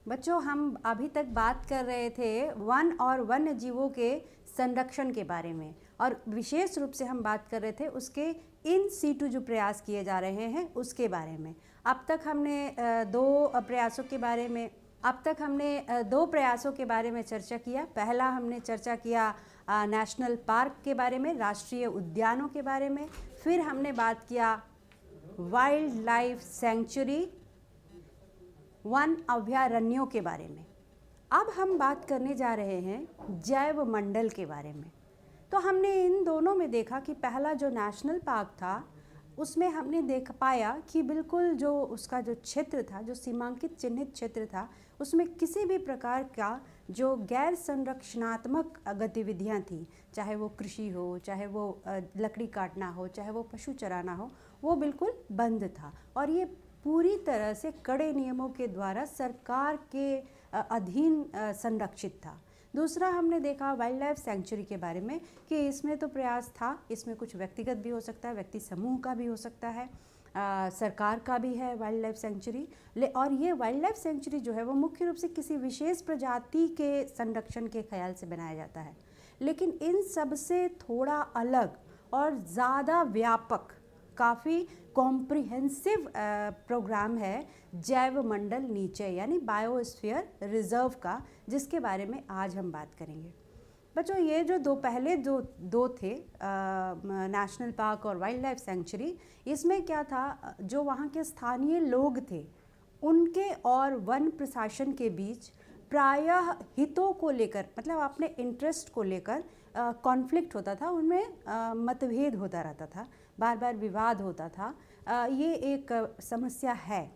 बच्चों, हम अभी तक बात कर रहे थे वन और वन्य जीवों के संरक्षण के बारे में, और विशेष रूप से हम बात कर रहे थे उसके इन सीटू जो प्रयास किए जा रहे हैं उसके बारे में। अब तक हमने दो प्रयासों के बारे में चर्चा किया। पहला हमने चर्चा किया नेशनल पार्क के बारे में, राष्ट्रीय उद्यानों के बारे में। फिर हमने बात किया वाइल्ड लाइफ सेंचुरी, वन अभयारण्यों के बारे में। अब हम बात करने जा रहे हैं जैव मंडल के बारे में। तो हमने इन दोनों में देखा कि पहला जो नेशनल पार्क था उसमें हमने देख पाया कि बिल्कुल जो उसका जो क्षेत्र था, जो सीमांकित चिन्हित क्षेत्र था, उसमें किसी भी प्रकार का जो गैर संरक्षणात्मक गतिविधियां थी, चाहे वो कृषि हो, चाहे वो लकड़ी काटना हो, चाहे वो पशु चराना हो, वो बिल्कुल बंद था। और ये पूरी तरह से कड़े नियमों के द्वारा सरकार के अधीन संरक्षित था। दूसरा हमने देखा वाइल्ड लाइफ सेंचुरी के बारे में कि इसमें तो प्रयास था, इसमें कुछ व्यक्तिगत भी हो सकता है, व्यक्ति समूह का भी हो सकता है, सरकार का भी है वाइल्ड लाइफ सेंचुरी। और ये वाइल्ड लाइफ सेंचुरी जो है वो मुख्य रूप से किसी विशेष प्रजाति के संरक्षण के ख्याल से बनाया जाता है। लेकिन इन सब से थोड़ा अलग और ज़्यादा व्यापक, काफ़ी कॉम्प्रिहेंसिव प्रोग्राम है जैव मंडल नीचे यानी बायोस्फीयर रिजर्व का, जिसके बारे में आज हम बात करेंगे। बच्चों, ये जो पहले दो थे नेशनल पार्क और वाइल्ड लाइफ सेंचुरी, इसमें क्या था, जो वहाँ के स्थानीय लोग थे उनके और वन प्रशासन के बीच प्रायः हितों को लेकर, मतलब अपने इंटरेस्ट को लेकर कॉन्फ्लिक्ट होता था, उनमें मतभेद होता रहता था, बार बार विवाद होता था। ये एक समस्या है।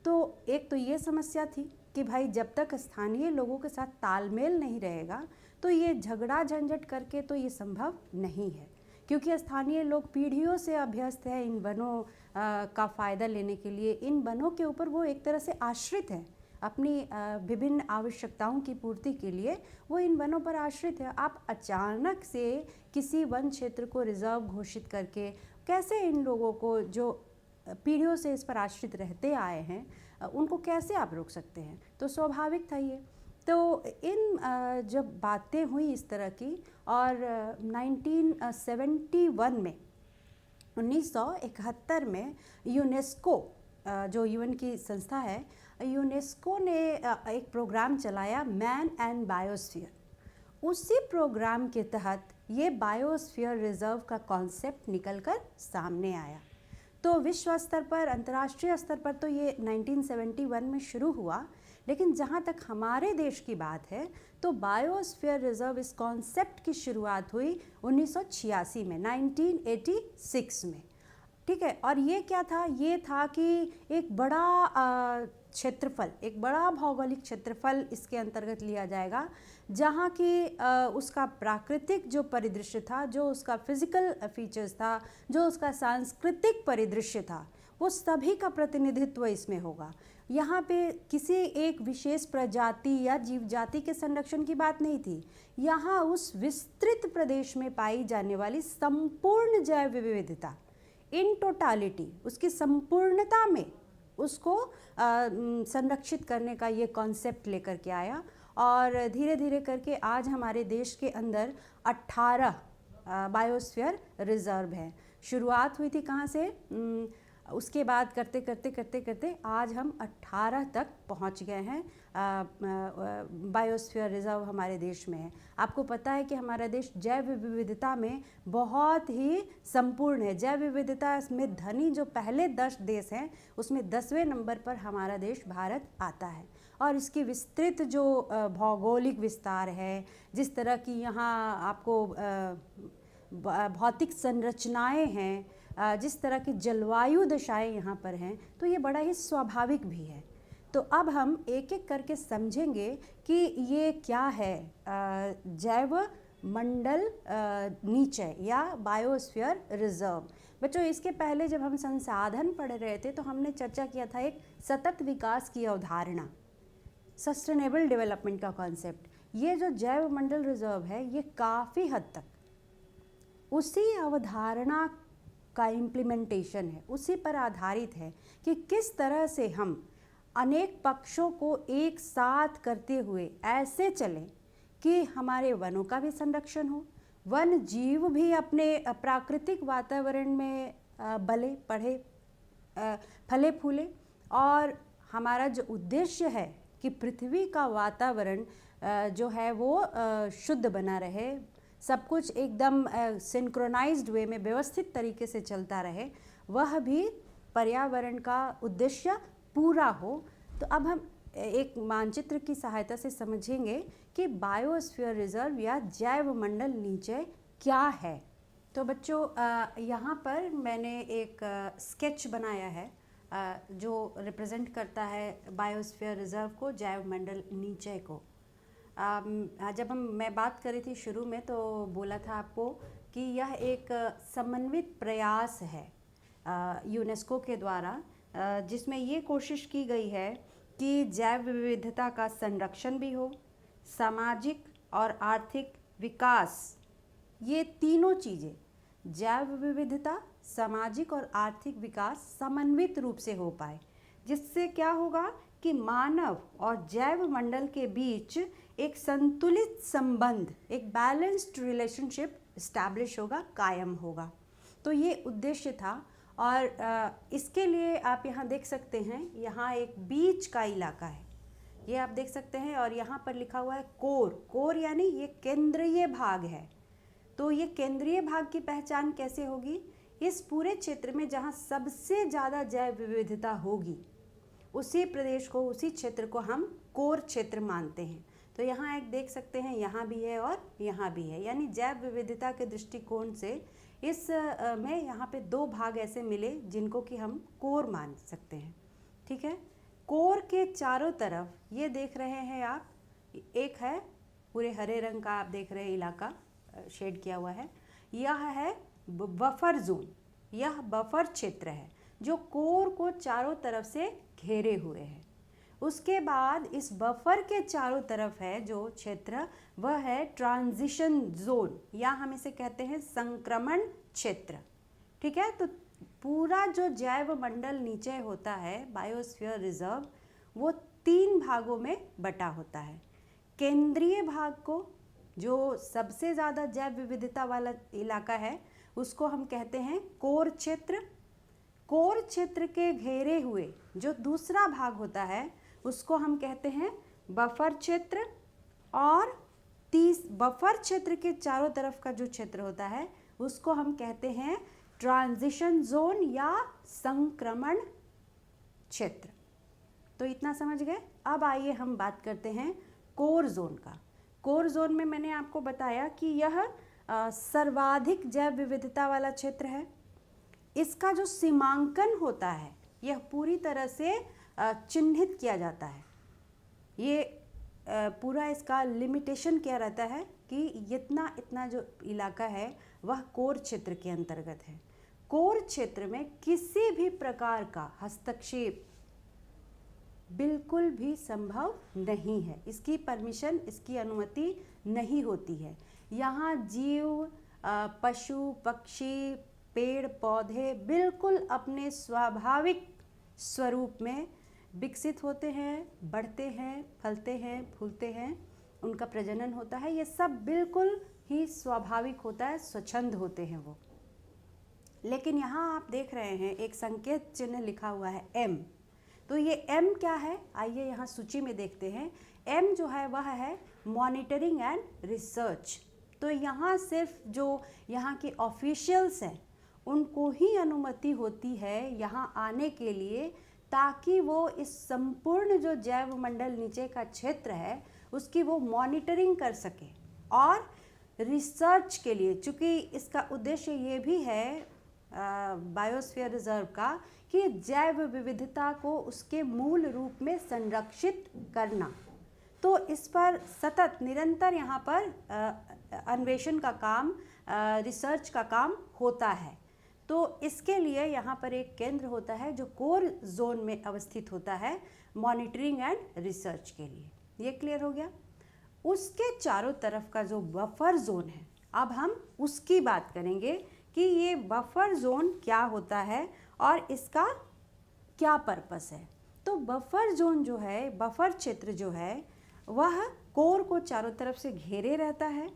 तो एक तो ये समस्या थी कि भाई जब तक स्थानीय लोगों के साथ तालमेल नहीं रहेगा तो ये झगड़ा झंझट करके तो ये संभव नहीं है, क्योंकि स्थानीय लोग पीढ़ियों से अभ्यस्त है इन वनों का फ़ायदा लेने के लिए। इन वनों के ऊपर वो एक तरह से आश्रित है, अपनी विभिन्न आवश्यकताओं की पूर्ति के लिए वो इन वनों पर आश्रित है। आप अचानक से किसी वन क्षेत्र को रिजर्व घोषित करके कैसे इन लोगों को, जो पीढ़ियों से इस पर आश्रित रहते आए हैं, उनको कैसे आप रोक सकते हैं? तो स्वाभाविक था ये। तो इन जब बातें हुई इस तरह की, और 1971 में 1971 में यूनेस्को, जो यूएन की संस्था है, यूनेस्को ने एक प्रोग्राम चलाया मैन एंड बायोस्फीयर। उसी प्रोग्राम के तहत ये बायोस्फीयर रिजर्व का कॉन्सेप्ट निकलकर सामने आया। तो विश्व स्तर पर, अंतर्राष्ट्रीय स्तर पर तो ये 1971 में शुरू हुआ, लेकिन जहाँ तक हमारे देश की बात है तो बायोस्फीयर रिजर्व इस कॉन्सेप्ट की शुरुआत हुई 1986 में, 1986 में। ठीक है। और ये क्या था? ये था कि एक बड़ा क्षेत्रफल, एक बड़ा भौगोलिक क्षेत्रफल इसके अंतर्गत लिया जाएगा, जहाँ की उसका प्राकृतिक जो परिदृश्य था, जो उसका फिजिकल फीचर्स था, जो उसका सांस्कृतिक परिदृश्य था, वो सभी का प्रतिनिधित्व इसमें होगा। यहाँ पे किसी एक विशेष प्रजाति या जीव जाति के संरक्षण की बात नहीं थी। यहाँ उस विस्तृत प्रदेश में पाई जाने वाली संपूर्ण जैव विविधता, इन टोटालिटी, उसकी संपूर्णता में उसको संरक्षित करने का ये कॉन्सेप्ट लेकर के आया। और धीरे धीरे करके आज हमारे देश के अंदर 18 बायोस्फीयर रिजर्व हैं। शुरुआत हुई थी कहाँ से? उसके बाद करते करते करते करते आज हम 18 तक पहुंच गए हैं। बायोस्फीयर रिजर्व हमारे देश में है। आपको पता है कि हमारा देश जैव विविधता में बहुत ही संपूर्ण है। जैव विविधता में धनी जो पहले 10 देश हैं उसमें 10वें नंबर पर हमारा देश भारत आता है। और इसकी विस्तृत जो भौगोलिक विस्तार है, जिस तरह की यहाँ आपको भौतिक संरचनाएं हैं, जिस तरह की जलवायु दशाएं यहाँ पर हैं, तो ये बड़ा ही स्वाभाविक भी है। तो अब हम एक एक करके समझेंगे कि ये क्या है जैव मंडल नीचे या बायोस्फीयर रिजर्व। बच्चों, इसके पहले जब हम संसाधन पढ़ रहे थे तो हमने चर्चा किया था एक सतत विकास की अवधारणा, सस्टेनेबल डेवलपमेंट का कॉन्सेप्ट। ये जो जैव मंडल रिजर्व है ये काफ़ी हद तक उसी अवधारणा का इम्प्लीमेंटेशन है, उसी पर आधारित है कि किस तरह से हम अनेक पक्षों को एक साथ करते हुए ऐसे चलें कि हमारे वनों का भी संरक्षण हो, वन जीव भी अपने प्राकृतिक वातावरण में बले पढ़े फले फूले, और हमारा जो उद्देश्य है कि पृथ्वी का वातावरण जो है वो शुद्ध बना रहे, सब कुछ एकदम सिंक्रोनाइज्ड वे में व्यवस्थित तरीके से चलता रहे, वह भी पर्यावरण का उद्देश्य पूरा हो। तो अब हम एक मानचित्र की सहायता से समझेंगे कि बायोस्फीयर रिजर्व या जैव मंडल निचय क्या है। तो बच्चों यहाँ पर मैंने एक स्केच बनाया है जो रिप्रेजेंट करता है बायोस्फीयर रिजर्व को, जैव मंडल निचय को। जब मैं बात करी थी शुरू में तो बोला था आपको कि यह एक समन्वित प्रयास है यूनेस्को के द्वारा, जिसमें ये कोशिश की गई है कि जैव विविधता का संरक्षण भी हो, सामाजिक और आर्थिक विकास, ये तीनों चीज़ें, जैव विविधता, सामाजिक और आर्थिक विकास समन्वित रूप से हो पाए, जिससे क्या होगा कि मानव और जैव मंडल के बीच एक संतुलित संबंध, एक बैलेंस्ड रिलेशनशिप इस्टेब्लिश होगा, कायम होगा। तो ये उद्देश्य था। और इसके लिए आप यहाँ देख सकते हैं, यहाँ एक बीच का इलाका है, ये आप देख सकते हैं, और यहाँ पर लिखा हुआ है कोर। कोर यानी ये केंद्रीय भाग है। तो ये केंद्रीय भाग की पहचान कैसे होगी? इस पूरे क्षेत्र में जहाँ सबसे ज़्यादा जैव विविधता होगी, उसी प्रदेश को, उसी क्षेत्र को हम कोर क्षेत्र मानते हैं। तो यहाँ एक देख सकते हैं, यहाँ भी है और यहाँ भी है, यानी जैव विविधता के दृष्टिकोण से इस में यहाँ पे दो भाग ऐसे मिले जिनको कि हम कोर मान सकते हैं। ठीक है, कोर के चारों तरफ ये देख रहे हैं आप, एक है पूरे हरे रंग का आप देख रहे हैं इलाका शेड किया हुआ है, यह है बफर जोन, यह बफर क्षेत्र है जो कोर को चारों तरफ से घेरे हुए है। उसके बाद इस बफर के चारों तरफ है जो क्षेत्र, वह है ट्रांजिशन जोन, या हम इसे कहते हैं संक्रमण क्षेत्र। ठीक है, तो पूरा जो जैव मंडल निचय होता है, बायोस्फीयर रिजर्व, वो 3 भागों में बटा होता है। केंद्रीय भाग को, जो सबसे ज़्यादा जैव विविधता वाला इलाका है, उसको हम कहते हैं कोर क्षेत्र। कोर क्षेत्र के घेरे हुए जो दूसरा भाग होता है, उसको हम कहते हैं बफर क्षेत्र। और बफर क्षेत्र के चारों तरफ का जो क्षेत्र होता है, उसको हम कहते हैं ट्रांजिशन जोन या संक्रमण क्षेत्र। तो इतना समझ गए। अब आइए हम बात करते हैं कोर जोन का। कोर जोन में मैंने आपको बताया कि यह सर्वाधिक जैव विविधता वाला क्षेत्र है। इसका जो सीमांकन होता है, यह पूरी तरह से चिन्हित किया जाता है। ये पूरा इसका लिमिटेशन क्या रहता है कि इतना जो इलाका है वह कोर क्षेत्र के अंतर्गत है। कोर क्षेत्र में किसी भी प्रकार का हस्तक्षेप बिल्कुल भी संभव नहीं है, इसकी परमिशन, इसकी अनुमति नहीं होती है। यहाँ जीव, पशु, पक्षी, पेड़ पौधे बिल्कुल अपने स्वाभाविक स्वरूप में विकसित होते हैं, बढ़ते हैं, फलते हैं, फूलते हैं, उनका प्रजनन होता है। ये सब बिल्कुल ही स्वाभाविक होता है, स्वच्छंद होते हैं वो। लेकिन यहाँ आप देख रहे हैं एक संकेत चिन्ह लिखा हुआ है M। तो ये M क्या है, आइए यहाँ सूची में देखते हैं। M जो है वह है मॉनिटरिंग एंड रिसर्च। तो यहाँ सिर्फ जो यहाँ के ऑफिशियल्स हैं उनको ही अनुमति होती है यहाँ आने के लिए, ताकि वो इस संपूर्ण जो जैव मंडल नीचे का क्षेत्र है उसकी वो मॉनिटरिंग कर सके। और रिसर्च के लिए, चूँकि इसका उद्देश्य ये भी है बायोस्फीयर रिजर्व का कि जैव विविधता को उसके मूल रूप में संरक्षित करना, तो इस पर सतत निरंतर यहाँ पर अन्वेषण का काम, रिसर्च का काम होता है। तो इसके लिए यहाँ पर एक केंद्र होता है जो कोर जोन में अवस्थित होता है मॉनिटरिंग एंड रिसर्च के लिए। ये क्लियर हो गया। उसके चारों तरफ का जो बफर जोन है, अब हम उसकी बात करेंगे कि ये बफर जोन क्या होता है और इसका क्या पर्पस है। तो बफर जोन जो है, बफर क्षेत्र जो है, वह कोर को चारों तरफ से घेरे रहता है।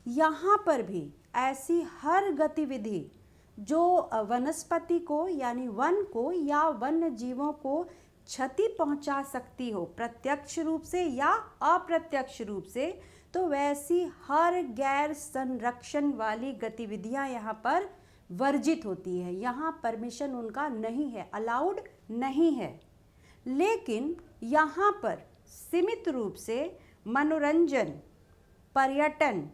यहाँ पर भी ऐसी हर गतिविधि जो वनस्पति को यानी वन को या वन्य जीवों को क्षति पहुंचा सकती हो प्रत्यक्ष रूप से या अप्रत्यक्ष रूप से, तो वैसी हर गैर संरक्षण वाली गतिविधियां यहाँ पर वर्जित होती है। यहाँ परमिशन उनका नहीं है, अलाउड नहीं है। लेकिन यहाँ पर सीमित रूप से मनोरंजन, पर्यटन,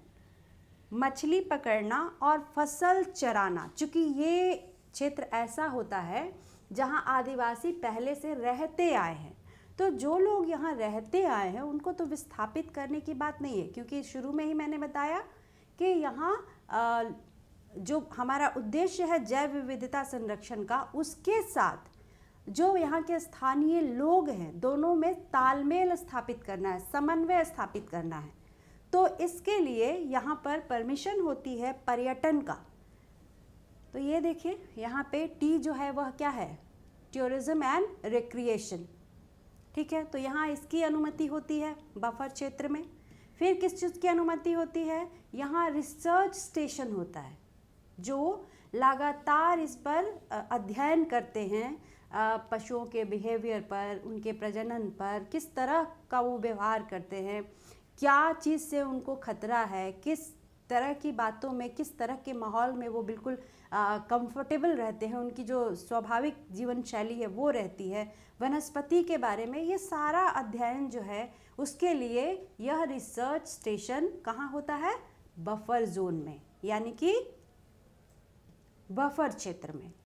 मछली पकड़ना और फसल चराना, चूँकि ये क्षेत्र ऐसा होता है जहाँ आदिवासी पहले से रहते आए हैं, तो जो लोग यहाँ रहते आए हैं उनको तो विस्थापित करने की बात नहीं है, क्योंकि शुरू में ही मैंने बताया कि यहाँ जो हमारा उद्देश्य है जैव विविधता संरक्षण का, उसके साथ जो यहाँ के स्थानीय लोग हैं दोनों में तालमेल स्थापित करना है, समन्वय स्थापित करना है। तो इसके लिए यहाँ पर परमिशन होती है पर्यटन का। तो ये देखिए यहाँ पे टी जो है वह क्या है, टूरिज्म एंड रिक्रिएशन, ठीक है। तो यहाँ इसकी अनुमति होती है बफर क्षेत्र में। फिर किस चीज़ की अनुमति होती है, यहाँ रिसर्च स्टेशन होता है जो लगातार इस पर अध्ययन करते हैं, पशुओं के बिहेवियर पर, उनके प्रजनन पर, किस तरह का वो व्यवहार करते हैं, क्या चीज़ से उनको खतरा है, किस तरह की बातों में, किस तरह के माहौल में वो बिल्कुल कंफर्टेबल रहते हैं, उनकी जो स्वाभाविक जीवन शैली है वो रहती है, वनस्पति के बारे में ये सारा अध्ययन जो है उसके लिए यह रिसर्च स्टेशन कहाँ होता है, बफर जोन में, यानी कि बफर क्षेत्र में।